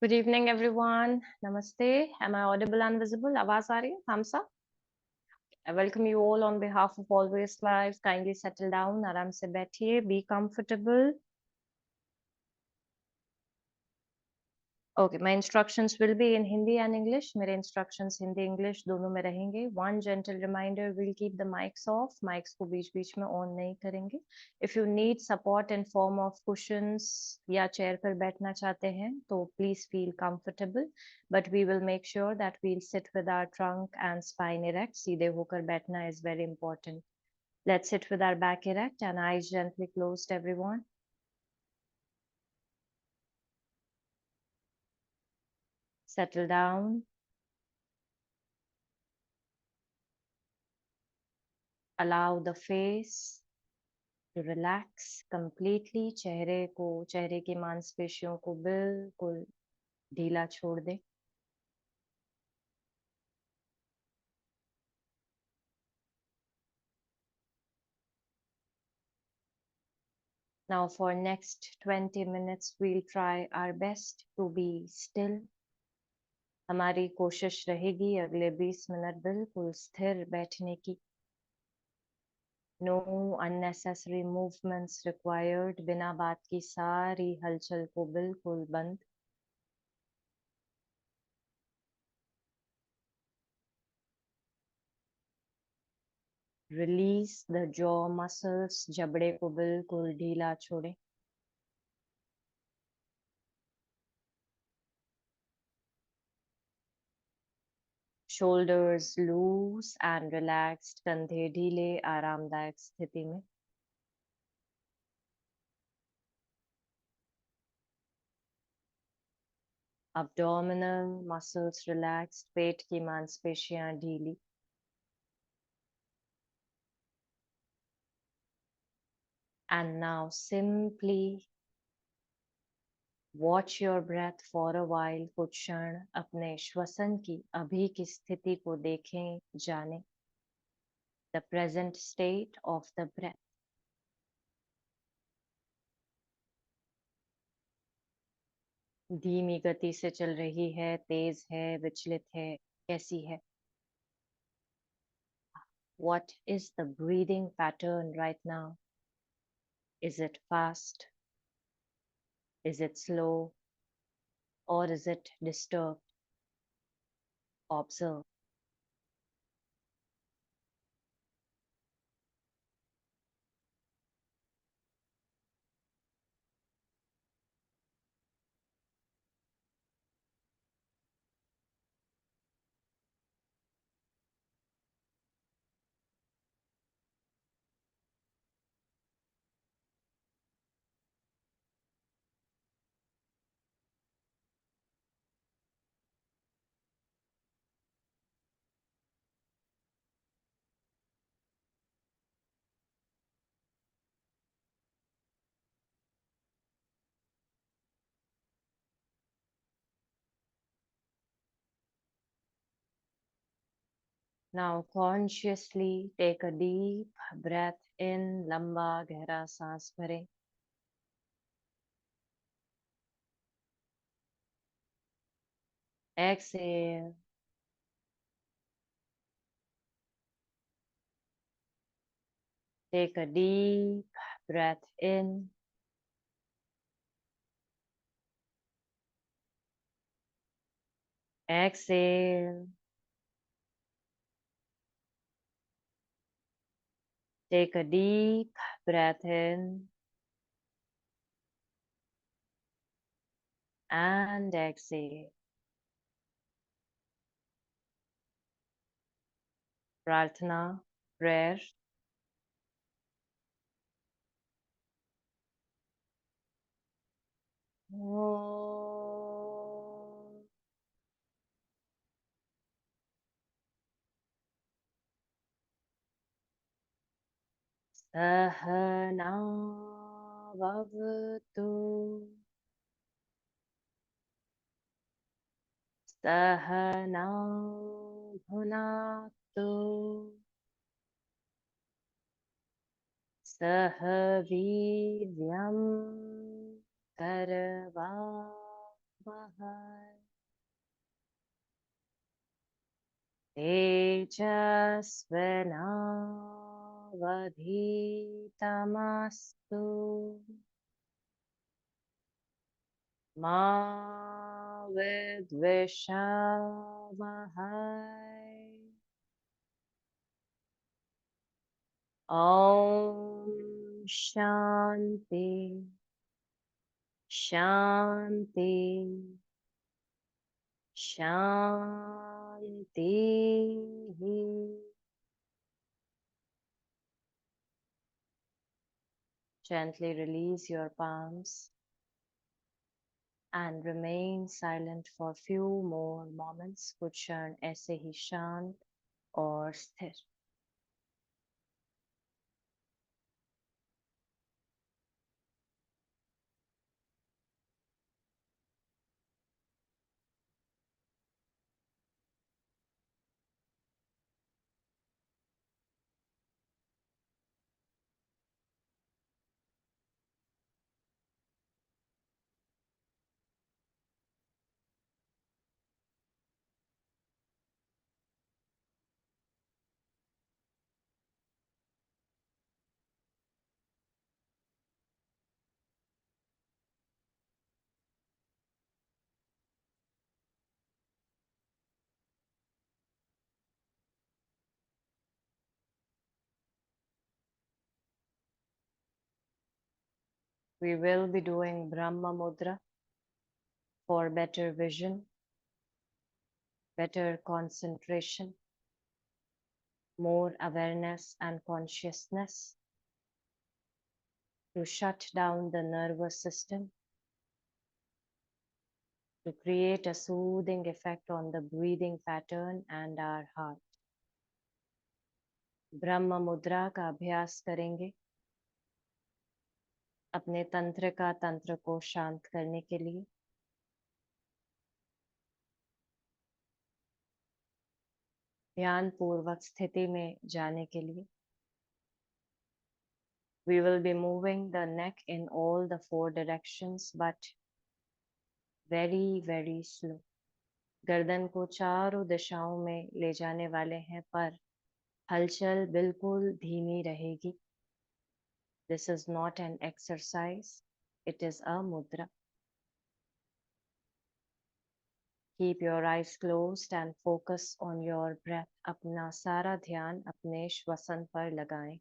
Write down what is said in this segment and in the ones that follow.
Good evening, everyone. Namaste. Am I audible and visible? आवाज आ रही है? Thumbs up. I welcome you all on behalf of Always Lives. Kindly settle down. आराम से बैठिए. Be comfortable. Okay, my instructions will be in Hindi and English. मेरे instructions Hindi English दोनों में रहेंगे. One gentle reminder, we'll keep the mics off. Mics को बीच बीच में on नहीं करेंगे. If you need support in form of cushions या chair पर बैठना चाहते हैं तो please feel comfortable. But we will make sure that we'll sit with our trunk and spine erect. सीधे होकर बैठना is very important. Let's sit with our back erect and eyes gently closed, everyone. Settle down. Allow the face to relax completely. चेहरे की मांसपेशियों को बिल्कुल ढीला छोड़ दे. Now for next 20 minutes we'll try our best to be still. हमारी कोशिश रहेगी अगले 20 मिनट बिल्कुल स्थिर बैठने की. No unnecessary movements required. बिना बात की सारी हलचल को बिल्कुल बंद. Release the jaw muscles. जबड़े को बिल्कुल ढीला छोड़े. Shoulders loose and relaxed. कंधे ढीले आरामदायक स्थिति में. Abdominal muscles relaxed. पेट की मांसपेशियां ढीली. And now simply watch your breath for a while. कुछ क्षण अपने श्वसन की अभी की स्थिति को देखें, जानें. The present state of the breath. धीमी गति से चल रही है, तेज है, विचलित है, कैसी है? What is the breathing pattern right now? Is it fast? Is it slow? Or is it disturbed? Observe. Now consciously take a deep breath in. लंबा गहरा सांस भरें. Exhale. Take a deep breath in. Exhale. Take a deep breath in and exhale. Prarthana, prayer. Om. Sahana Vavatu. Sahana Bhunaktu. Sah Viryam Karavavahai. तेजस्विनावधीतमस्तु मा विद्विषावहै। ॐ शान्ति शान्ति शान्तिः। Gently release your palms and remain silent for few more moments. कुछ क्षण ऐसे ही शांत और स्थिर। We will be doing Brahma Mudra for better vision, better concentration, more awareness and consciousness, to shut down the nervous system, to create a soothing effect on the breathing pattern and our heart. ब्रह्म मुद्रा का अभ्यास करेंगे अपने तंत्र को शांत करने के लिए। ध्यान पूर्वक स्थिति में जाने के लिए। We will be moving the neck in all the 4 directions, but very slow. गर्दन को चारों दिशाओं में ले जाने वाले हैं, पर हलचल बिल्कुल धीमी रहेगी। This is not an exercise, it is a mudra. Keep your eyes closed and focus on your breath. अपना सारा ध्यान अपने श्वसन पर लगाएं।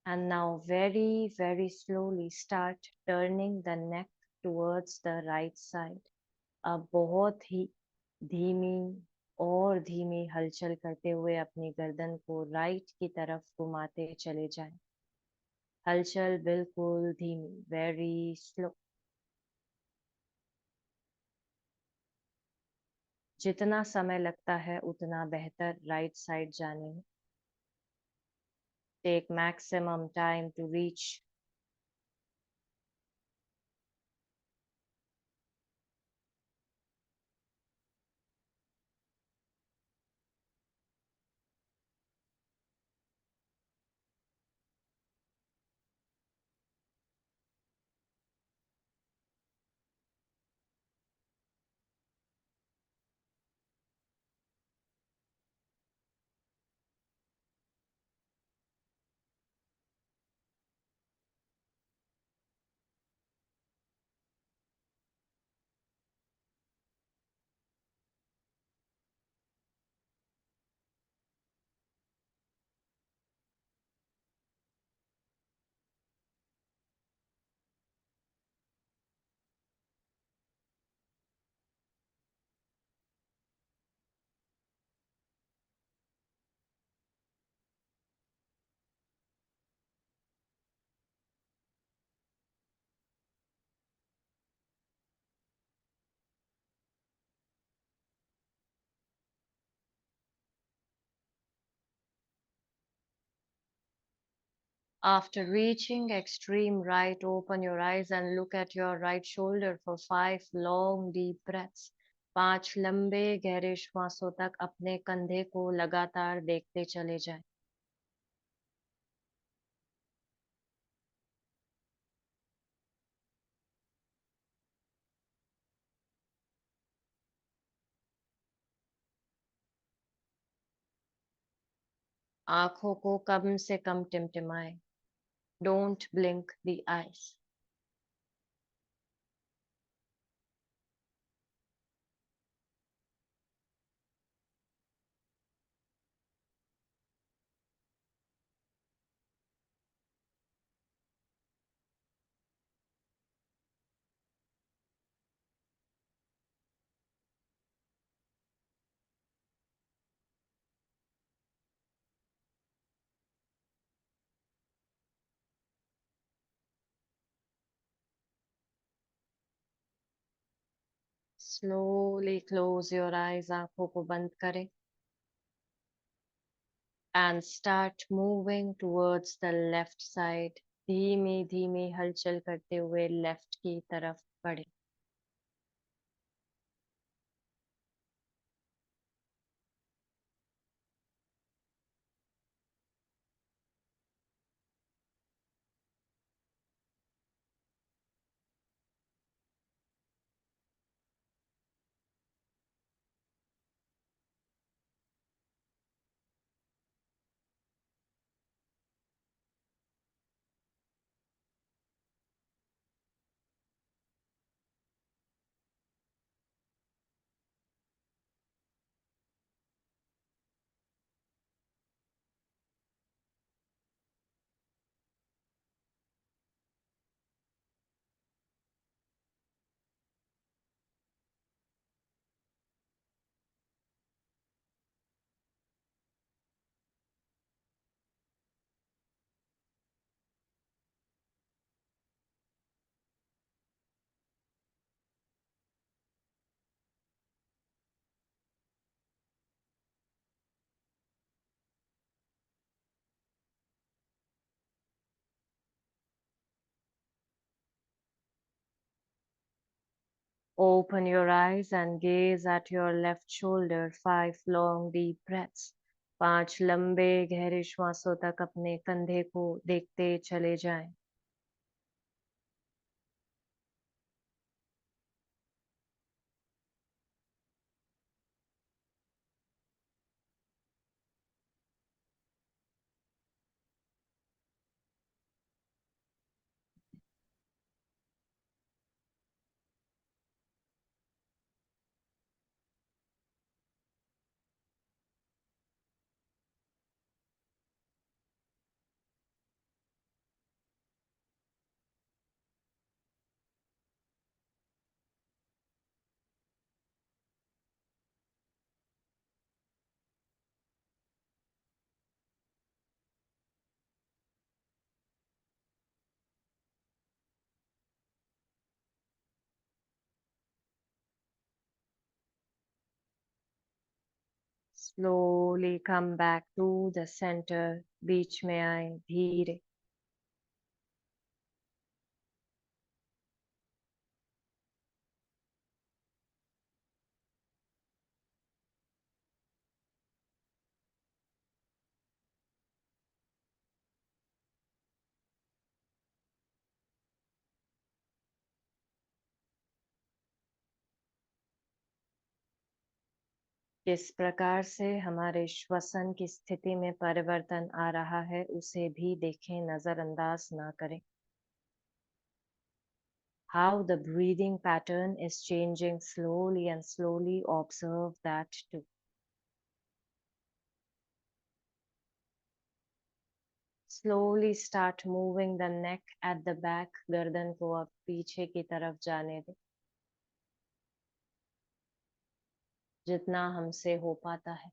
And now very slowly start turning the neck towards the right side. अब बहुत ही धीमी और धीमी हलचल करते हुए अपनी गर्दन को राइट की तरफ घुमाते चले जाएं। हलचल बिल्कुल धीमी, वेरी स्लो। जितना समय लगता है उतना बेहतर राइट साइड जाने में। Take maximum time to reach. After reaching extreme right, open your eyes and look at your right shoulder for 5 long deep breaths. 5 लंबे गहरे श्वासों तक अपने कंधे को लगातार देखते चले जाएं। आंखों को कम से कम टिमटिमाए. Don't blink the eyes. Slowly close your eyes. आंखों को बंद करें. And start moving towards the left side. धीमी धीमी हलचल करते हुए लेफ्ट की तरफ बढ़े. Open your eyes and gaze at your left shoulder. 5 long deep breaths. 5 लंबे गहरे श्वासों तक अपने कंधे को देखते चले जाएं. Slowly come back to the center. बीच में आए धीरे. किस प्रकार से हमारे श्वसन की स्थिति में परिवर्तन आ रहा है उसे भी देखें, नजरअंदाज ना करें. How the breathing pattern is changing slowly and slowly observe that too. Slowly start moving the neck at the back. गर्दन को अब पीछे की तरफ जाने दें. जितना हमसे हो पाता है.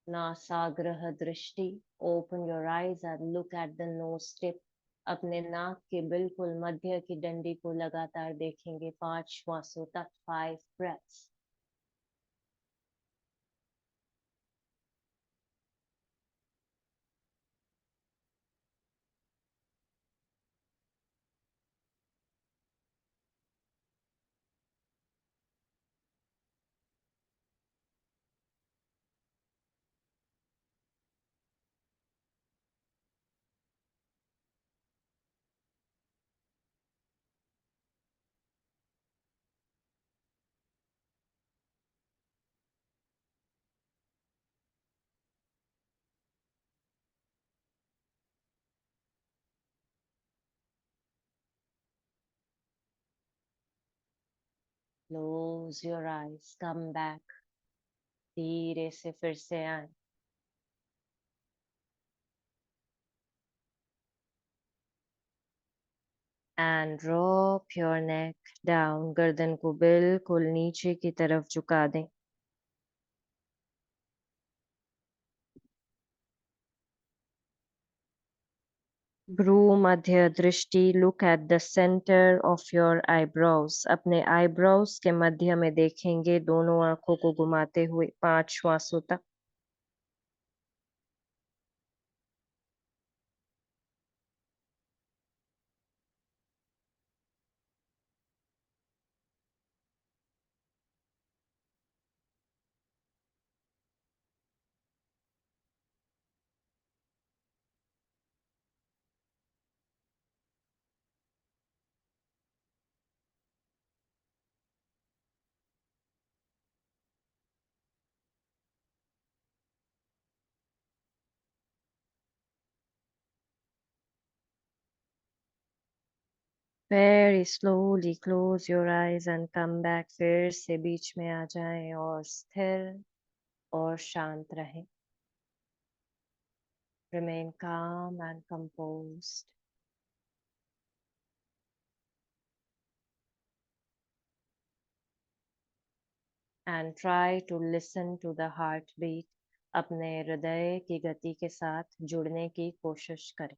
नासाग्रह दृष्टि. Open your eyes and look at the nose tip. अपने नाक के बिल्कुल मध्य की डंडी को लगातार देखेंगे 5 श्वासों तक. 5 breaths. Close your eyes, come back. धीरे से फिर से आए. And drop your neck down. गर्दन को बिल्कुल नीचे की तरफ झुका दें. भ्रू मध्य दृष्टि. Look at the center of your eyebrows. अपने eyebrows के मध्य में देखेंगे दोनों आंखों को घुमाते हुए 5 श्वासों तक. Very slowly close your eyes and come back. फिर से बीच में आ जाएं और स्थिर और शांत रहें. Remain calm and composed. And try to listen to the heartbeat. अपने हृदय की गति के साथ जुड़ने की कोशिश करें.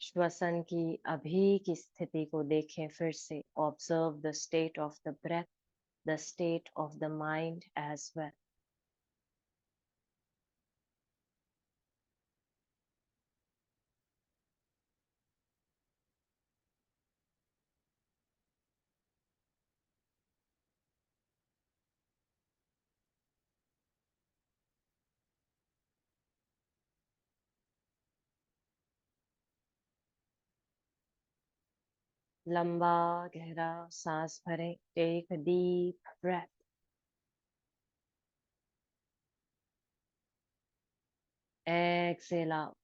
श्वसन की अभी की स्थिति को देखें फिर से. Observe the state of the breath, the state of the mind as well. लंबा गहरा सांस भरें. Take a deep breath. Exhale out.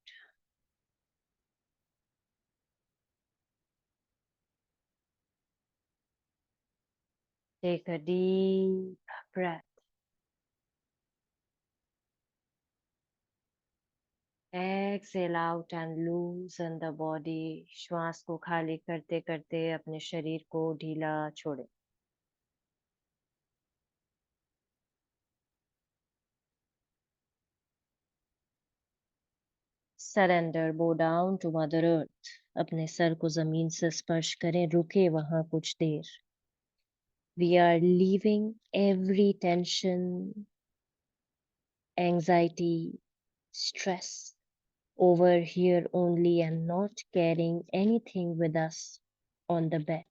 Take a deep breath. Exhale out and loosen the body. श्वास को खाली करते करते अपने शरीर को ढीला छोड़ें. Surrender, bow down to Mother Earth. अपने सर को जमीन से स्पर्श करें. रुके वहां कुछ देर. We are leaving every tension, anxiety, stress over here only and not carrying anything with us on the bed.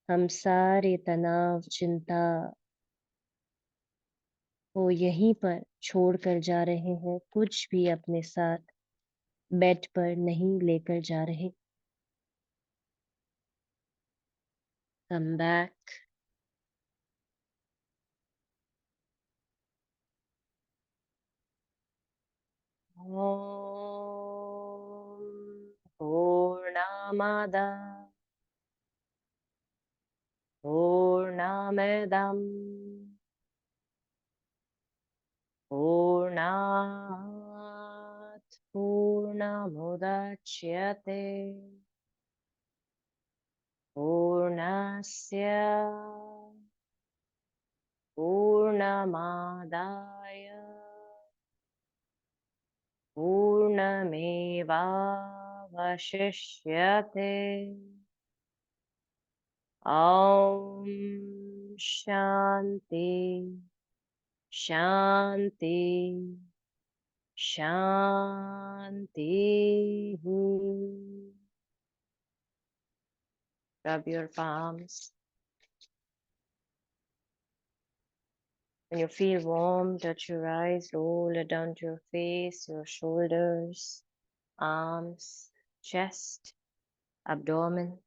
हम सारे तनाव, चिंता को यहीं पर छोड़ कर जा रहे हैं. कुछ भी अपने साथ बेड पर नहीं लेकर जा रहे. Come back. Om Purnamada Purnamidam Purnat Purnamudachyate Purnasya Purnamadaya Purnamevavashishyate. Om Shanti Shanti Shanti. Rub your palms. When you feel warm, touch your eyes, roll it down to your face, your shoulders, arms, chest, abdomen,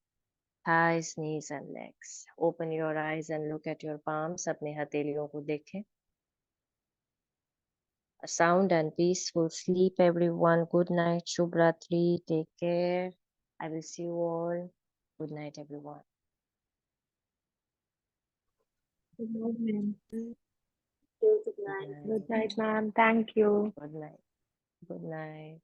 thighs, knees and legs. Open your eyes and look at your palms. अपने हथेलियों को देखें. A sound and peaceful sleep, everyone. Good night, Shubhratri. Take care. I will see you all. Good night, everyone. Good night, ma'am. Good night. Good night, ma'am. Thank you. Good night. Good night.